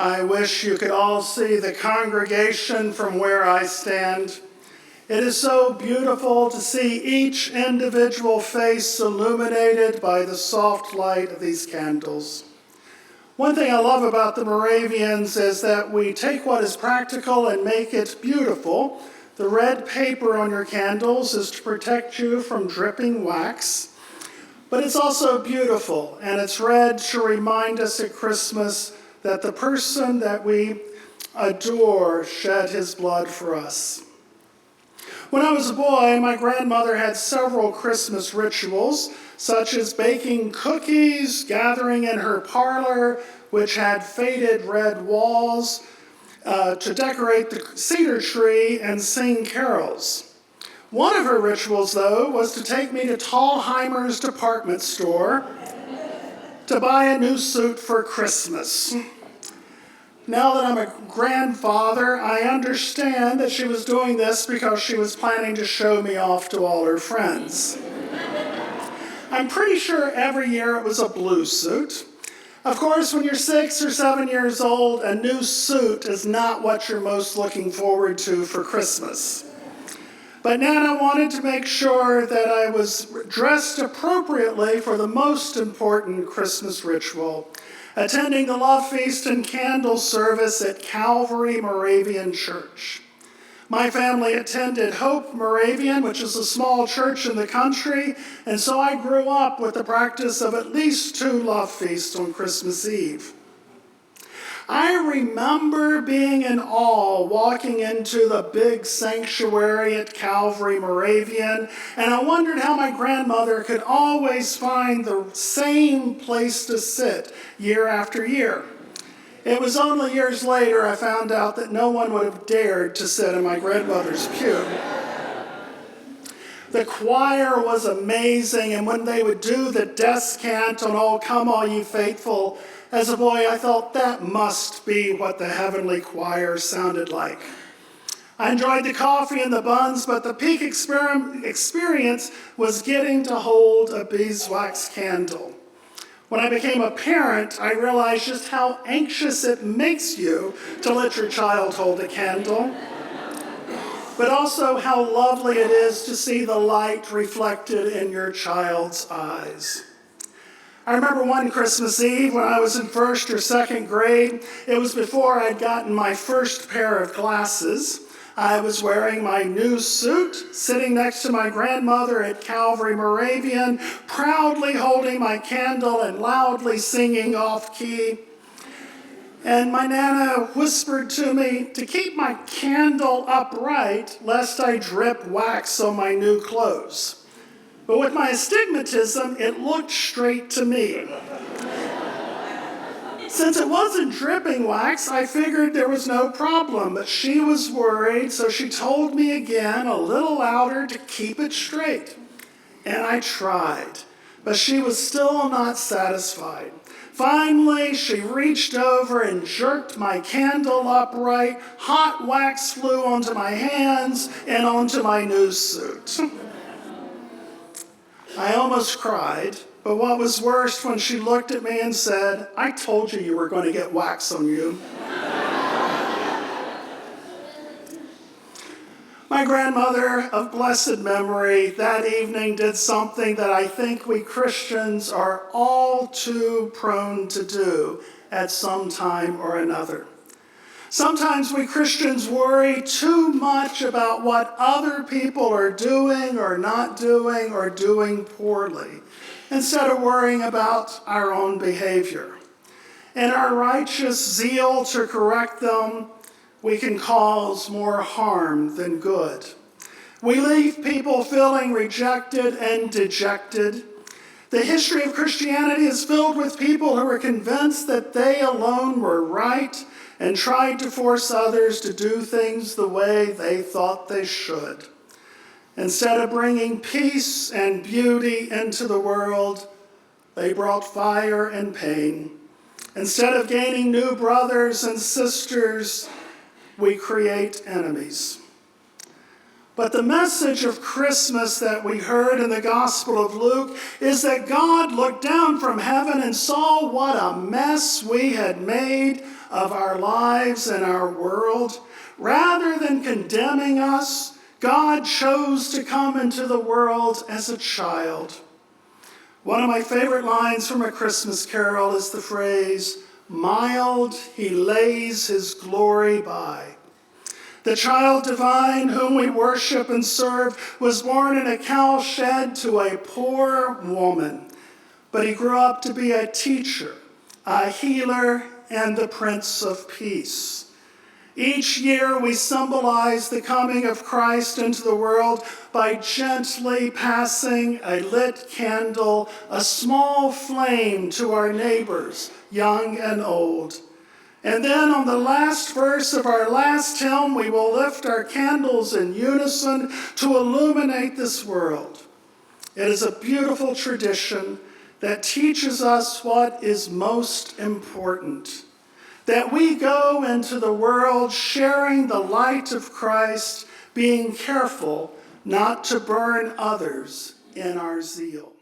I wish you could all see the congregation from where I stand. It is so beautiful to see each individual face illuminated by the soft light of these candles. One thing I love about the Moravians is that we take what is practical and make it beautiful. The red paper on your candles is to protect you from dripping wax, but it's also beautiful, and it's red to remind us at Christmas that the person that we adore shed his blood for us. When I was a boy, my grandmother had several Christmas rituals, such as baking cookies, gathering in her parlor, which had faded red walls, to decorate the cedar tree and sing carols. One of her rituals, though, was to take me to Tallheimer's department store to buy a new suit for Christmas. Now that I'm a grandfather, I understand that she was doing this because she was planning to show me off to all her friends. I'm pretty sure every year it was a blue suit. Of course, when you're 6 or 7 years old, a new suit is not what you're most looking forward to for Christmas. But Nana wanted to make sure that I was dressed appropriately for the most important Christmas ritual, attending the Love Feast and Candle service at Calvary Moravian Church. My family attended Hope Moravian, which is a small church in the country, and so I grew up with the practice of at least 2 Love Feasts on Christmas Eve. I remember being in awe walking into the big sanctuary at Calvary Moravian, and I wondered how my grandmother could always find the same place to sit year after year. It was only years later I found out that no one would have dared to sit in my grandmother's pew. The choir was amazing, and when they would do the descant on "Oh Come All Ye Faithful," as a boy I thought that must be what the heavenly choir sounded like. I enjoyed the coffee and the buns, but the peak experience was getting to hold a beeswax candle. When I became a parent, I realized just how anxious it makes you to let your child hold a candle, but also how lovely it is to see the light reflected in your child's eyes. I remember one Christmas Eve when I was in 1st or 2nd grade. It was before I'd gotten my first pair of glasses. I was wearing my new suit, sitting next to my grandmother at Calvary Moravian, proudly holding my candle and loudly singing off-key. And my Nana whispered to me to keep my candle upright, lest I drip wax on my new clothes. But with my astigmatism, it looked straight to me. Since it wasn't dripping wax, I figured there was no problem, but she was worried, so she told me again, a little louder, to keep it straight. And I tried, but she was still not satisfied. Finally, she reached over and jerked my candle upright. Hot wax flew onto my hands and onto my new suit. I almost cried, but what was worse when she looked at me and said, "I told you were going to get wax on you." My grandmother of blessed memory that evening did something that I think we Christians are all too prone to do at some time or another. Sometimes we Christians worry too much about what other people are doing or not doing or doing poorly, instead of worrying about our own behavior. In our righteous zeal to correct them, we can cause more harm than good. We leave people feeling rejected and dejected. The history of Christianity is filled with people who were convinced that they alone were right and tried to force others to do things the way they thought they should. Instead of bringing peace and beauty into the world, they brought fire and pain. Instead of gaining new brothers and sisters, we create enemies. But the message of Christmas that we heard in the Gospel of Luke is that God looked down from heaven and saw what a mess we had made of our lives and our world. Rather than condemning us, God chose to come into the world as a child. One of my favorite lines from A Christmas Carol is the phrase, "Mild he lays his glory by." The child divine whom we worship and serve was born in a cowshed to a poor woman, but he grew up to be a teacher, a healer, and the Prince of Peace. Each year we symbolize the coming of Christ into the world by gently passing a lit candle, a small flame to our neighbors, young and old. And then on the last verse of our last hymn, we will lift our candles in unison to illuminate this world. It is a beautiful tradition that teaches us what is most important, that we go into the world sharing the light of Christ, being careful not to burn others in our zeal.